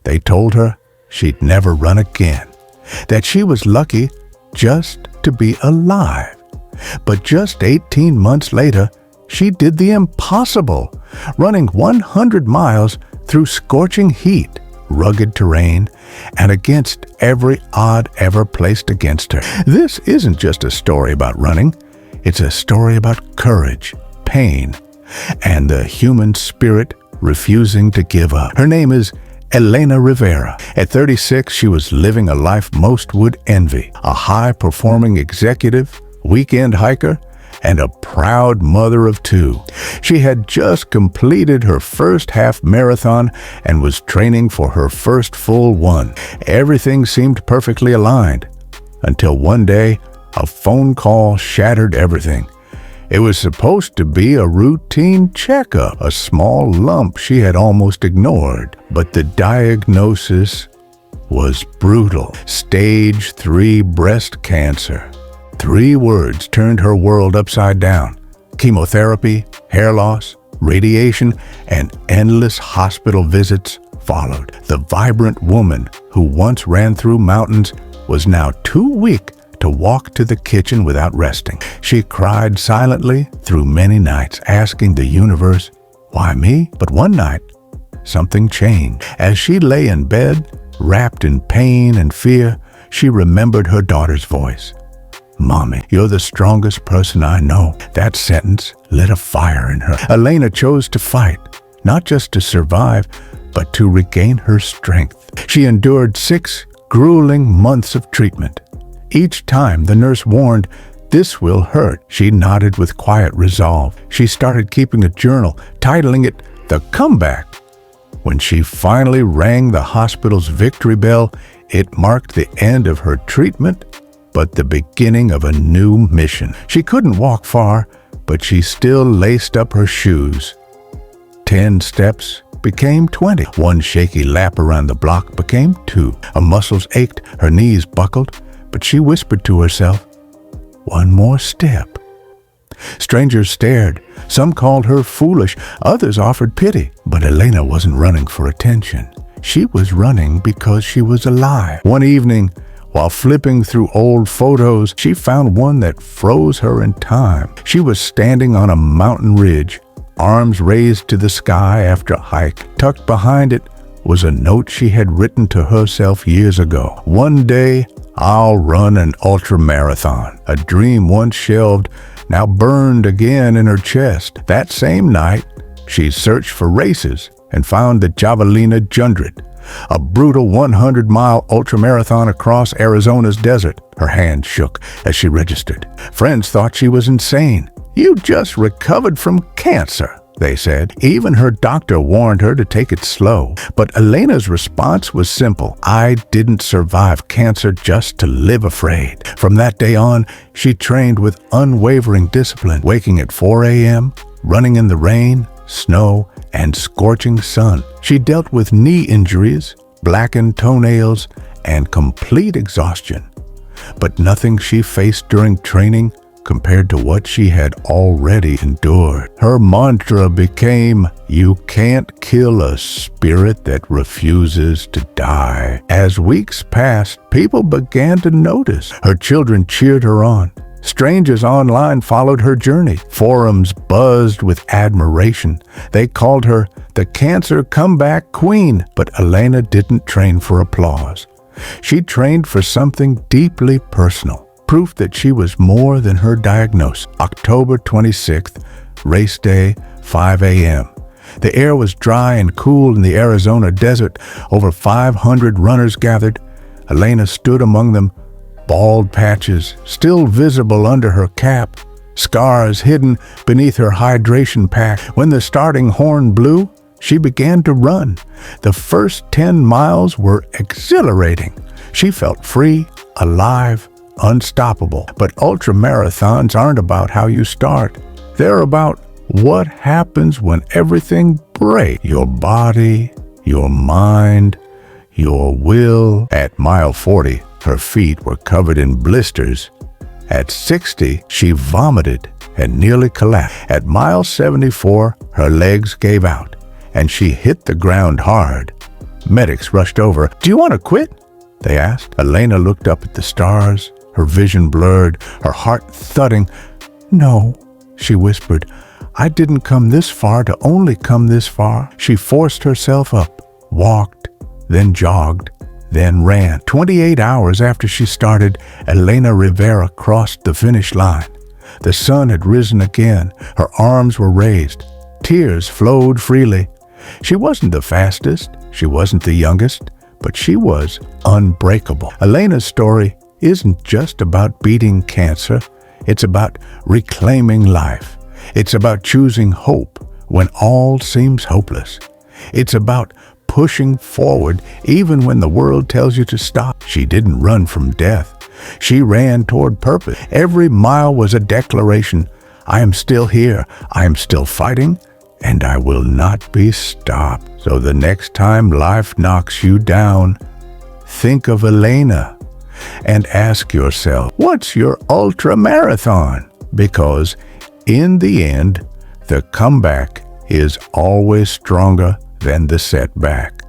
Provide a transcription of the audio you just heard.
They told her she'd never run again, that she was lucky just to be alive. But just 18 months later, she did the impossible, running 100 miles through scorching heat, rugged terrain, and against every odd ever placed against her. This isn't just a story about running. It's a story about courage, pain, and the human spirit refusing to give up. Her name is Elena Rivera. At 36, she was living a life most would envy, a high-performing executive, weekend hiker, and a proud mother of two. She had just completed her first half marathon and was training for her first full one. Everything seemed perfectly aligned until one day a phone call shattered everything. It was supposed to be a routine checkup, a small lump she had almost ignored, but the diagnosis was brutal. Stage 3 breast cancer. 3 words turned her world upside down. Chemotherapy, hair loss, radiation, and endless hospital visits followed. The vibrant woman who once ran through mountains was now too weak to walk to the kitchen without resting. She cried silently through many nights, asking the universe, why me? But one night, something changed. As she lay in bed, wrapped in pain and fear, she remembered her daughter's voice. Mommy, you're the strongest person I know. That sentence lit a fire in her. Elena chose to fight, not just to survive, but to regain her strength. She endured 6 grueling months of treatment. Each time the nurse warned, this will hurt. She nodded with quiet resolve. She started keeping a journal, titling it The Comeback. When she finally rang the hospital's victory bell, it marked the end of her treatment, but the beginning of a new mission. She couldn't walk far, but she still laced up her shoes. 10 steps became 20. One shaky lap around the block became 2. Her muscles ached, her knees buckled, but she whispered to herself, one more step. Strangers stared. Some called her foolish. Others offered pity. But Elena wasn't running for attention. She was running because she was alive. One evening, while flipping through old photos, she found one that froze her in time. She was standing on a mountain ridge, arms raised to the sky after a hike. Tucked behind it was a note she had written to herself years ago. One day, I'll run an ultramarathon. A dream once shelved, now burned again in her chest. That same night, she searched for races and found the Javelina 100, a brutal 100-mile ultramarathon across Arizona's desert. Her hand shook as she registered. Friends thought she was insane. You just recovered from cancer, they said. Even her doctor warned her to take it slow. But Elena's response was simple. I didn't survive cancer just to live afraid. From that day on, she trained with unwavering discipline, waking at 4 a.m., running in the rain, snow, and scorching sun. She dealt with knee injuries, blackened toenails, and complete exhaustion. But nothing she faced during training compared to what she had already endured. Her mantra became, you can't kill a spirit that refuses to die. As weeks passed, people began to notice. Her children cheered her on. Strangers online followed her journey. Forums buzzed with admiration. They called her the Cancer Comeback Queen. But Elena didn't train for applause. She trained for something deeply personal. Proof that she was more than her diagnosis. October 26th, race day, 5 a.m. The air was dry and cool in the Arizona desert. Over 500 runners gathered. Elena stood among them, bald patches still visible under her cap, scars hidden beneath her hydration pack. When the starting horn blew, she began to run. The first 10 miles were exhilarating. She felt free, alive, unstoppable. But ultramarathons aren't about how you start. They're about what happens when everything breaks. Your body, your mind, your will. At mile 40, her feet were covered in blisters. At 60, she vomited and nearly collapsed. At mile 74, her legs gave out, and she hit the ground hard. Medics rushed over. "Do you want to quit?" they asked. Elena looked up at the stars, her vision blurred, her heart thudding. "No," she whispered. "I didn't come this far to only come this far." She forced herself up, walked, then jogged, then ran. 28 hours after she started, Elena Rivera crossed the finish line. The sun had risen again. Her arms were raised. Tears flowed freely. She wasn't the fastest. She wasn't the youngest. But she was unbreakable. Elena's story isn't just about beating cancer. It's about reclaiming life. It's about choosing hope when all seems hopeless. It's about pushing forward even when the world tells you to stop. She didn't run from death. She ran toward purpose. Every mile was a declaration. I am still here. I am still fighting, and I will not be stopped. So the next time life knocks you down, think of Elena and ask yourself, what's your ultramarathon? Because in the end, the comeback is always stronger than the setback.